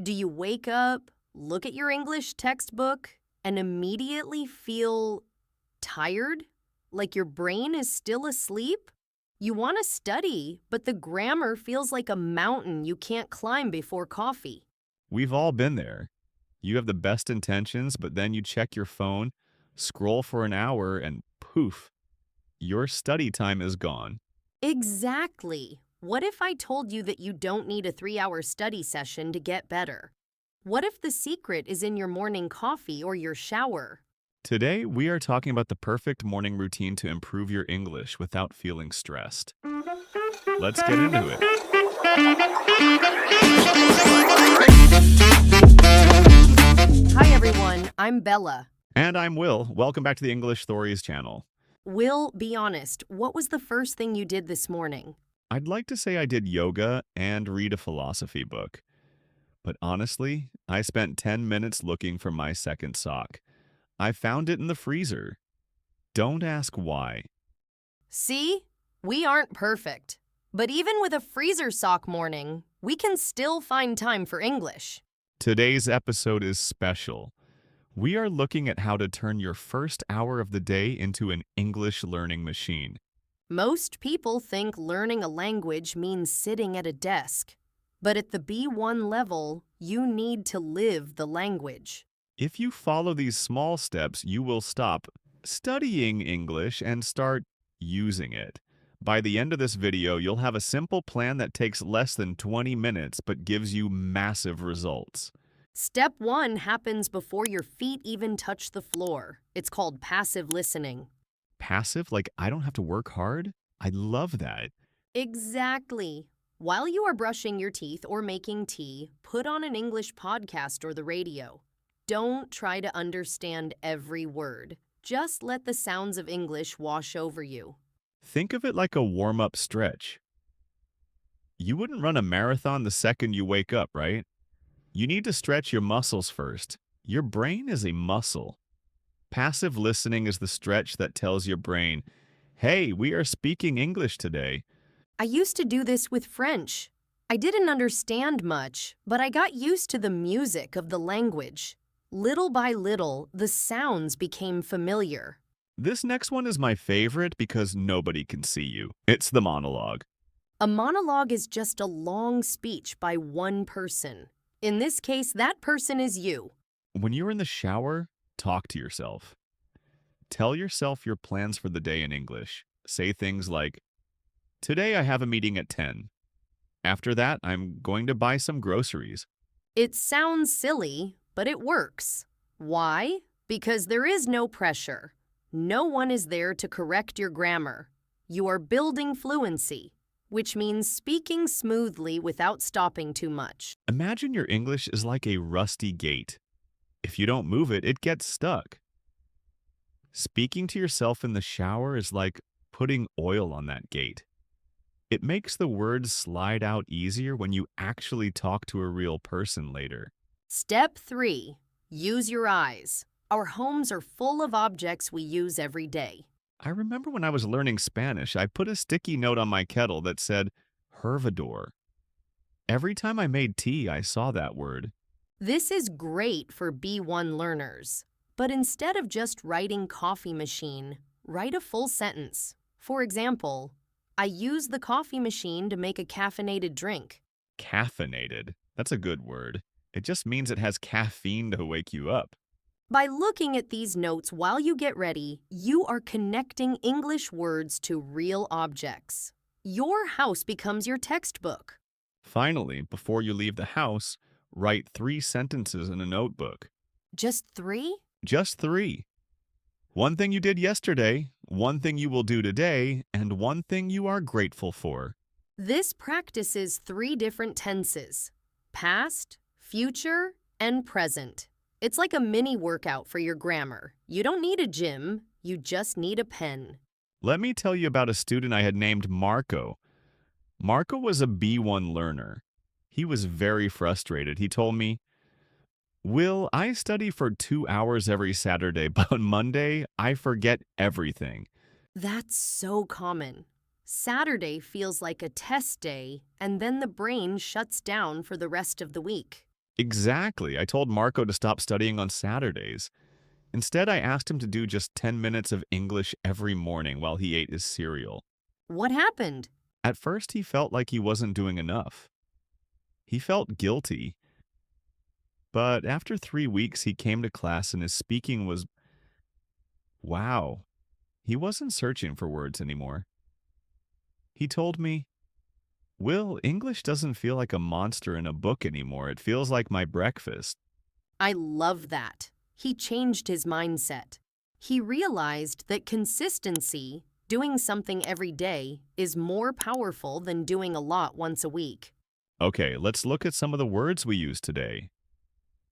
Do you wake up, look at your English textbook, and immediately feel tired? Like your brain is still asleep? You want to study, but the grammar feels like a mountain you can't climb before coffee. We've all been there. You have the best intentions, but then you check your phone, scroll for an hour, and poof, your study time is gone. Exactly. What if I told you that you don't need a 3-hour study session to get better? What if the secret is in your morning coffee or your shower? Today, we are talking about the perfect morning routine to improve your English without feeling stressed. Let's get into it. Hi everyone, I'm Bella. And I'm Will. Welcome back to the English Stories channel. Will, be honest, what was the first thing you did this morning? I'd like to say I did yoga and read a philosophy book. But honestly, I spent 10 minutes looking for my second sock. I found it in the freezer. Don't ask why. See? We aren't perfect. But even with a freezer sock morning, we can still find time for English. Today's episode is special. We are looking at how to turn your first hour of the day into an English learning machine. Most people think learning a language means sitting at a desk. But at the B1 level, you need to live the language. If you follow these small steps, you will stop studying English and start using it. By the end of this video, you'll have a simple plan that takes less than 20 minutes but gives you massive results. Step 1 happens before your feet even touch the floor. It's called passive listening. Passive, like I don't have to work hard? I love that. Exactly. While you are brushing your teeth or making tea, put on an English podcast or the radio. Don't try to understand every word. Just let the sounds of English wash over you. Think of it like a warm-up stretch. You wouldn't run a marathon the second you wake up, right? You need to stretch your muscles first. Your brain is a muscle. Passive listening is the stretch that tells your brain, hey, we are speaking English today. I used to do this with French. I didn't understand much, but I got used to the music of the language. Little by little, the sounds became familiar. This next one is my favorite because nobody can see you. It's the monologue. A monologue is just a long speech by one person. In this case, that person is you. When you're in the shower, talk to yourself. Tell yourself your plans for the day in English. Say things like, today I have a meeting at 10. After that, I'm going to buy some groceries. It sounds silly, but it works. Why? Because there is no pressure. No one is there to correct your grammar. You are building fluency, which means speaking smoothly without stopping too much. Imagine your English is like a rusty gate. If you don't move it, it gets stuck. Speaking to yourself in the shower is like putting oil on that gate. It makes the words slide out easier when you actually talk to a real person later. Step 3. Use your eyes. Our homes are full of objects we use every day. I remember when I was learning Spanish, I put a sticky note on my kettle that said, hervidor. Every time I made tea, I saw that word. This is great for B1 learners. But instead of just writing coffee machine, write a full sentence. For example, I use the coffee machine to make a caffeinated drink. Caffeinated. That's a good word. It just means it has caffeine to wake you up. By looking at these notes while you get ready, you are connecting English words to real objects. Your house becomes your textbook. Finally, before you leave the house, write 3 sentences in a notebook. Just 3? Just 3. One thing you did yesterday, one thing you will do today, and one thing you are grateful for. This practices 3 different tenses: past, future, and present. It's like a mini workout for your grammar. You don't need a gym, you just need a pen. Let me tell you about a student I had named Marco. Marco was a B1 learner. He was very frustrated. He told me, Will, I study for 2 hours every Saturday, but on Monday, I forget everything. That's so common. Saturday feels like a test day, and then the brain shuts down for the rest of the week. Exactly. I told Marco to stop studying on Saturdays. Instead, I asked him to do just 10 minutes of English every morning while he ate his cereal. What happened? At first, he felt like he wasn't doing enough. He felt guilty. But after 3 weeks, he came to class and his speaking was wow. He wasn't searching for words anymore. He told me, Will, English doesn't feel like a monster in a book anymore. It feels like my breakfast. I love that. He changed his mindset. He realized that consistency, doing something every day, is more powerful than doing a lot once a week. Okay, let's look at some of the words we use today.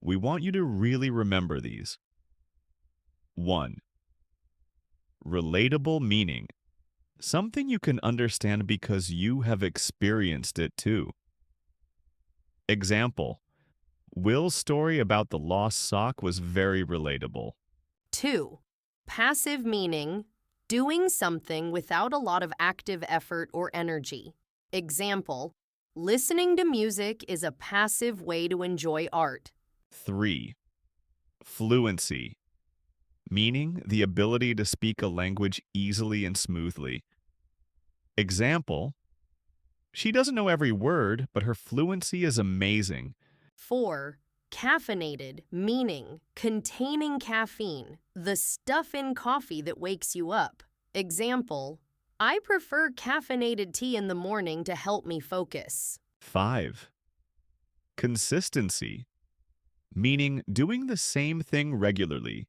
We want you to really remember these. 1. Relatable meaning. Something you can understand because you have experienced it too. Example. Will's story about the lost sock was very relatable. 2. Passive meaning, doing something without a lot of active effort or energy. Example, listening to music is a passive way to enjoy art. 3. Fluency. Meaning the ability to speak a language easily and smoothly. Example, she doesn't know every word, but her fluency is amazing. 4. Caffeinated, meaning containing caffeine, the stuff in coffee that wakes you up. Example, I prefer caffeinated tea in the morning to help me focus. 5. Consistency. Meaning doing the same thing regularly.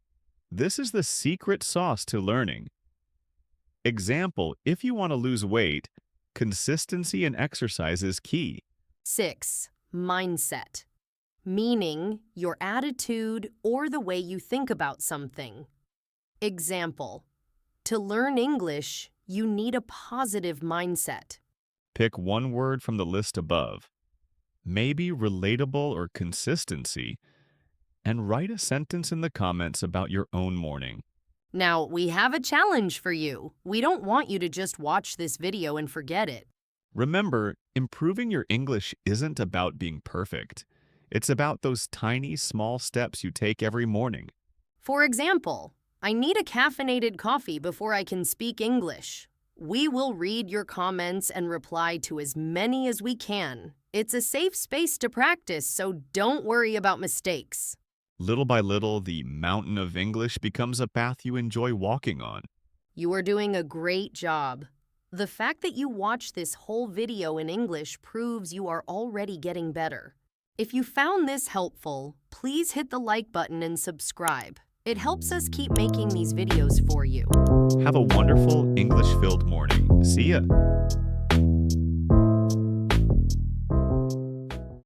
This is the secret sauce to learning. Example, if you want to lose weight, consistency in exercise is key. 6. Mindset, meaning your attitude or the way you think about something. Example, to learn English, you need a positive mindset. Pick one word from the list above, maybe relatable or consistency, and write a sentence in the comments about your own morning. Now, we have a challenge for you. We don't want you to just watch this video and forget it. Remember, improving your English isn't about being perfect. It's about those tiny, small steps you take every morning. For example, I need a caffeinated coffee before I can speak English. We will read your comments and reply to as many as we can. It's a safe space to practice, so don't worry about mistakes. Little by little, the mountain of English becomes a path you enjoy walking on. You are doing a great job. The fact that you watched this whole video in English proves you are already getting better. If you found this helpful, please hit the like button and subscribe. It helps us keep making these videos for you. Have a wonderful English-filled morning. See ya!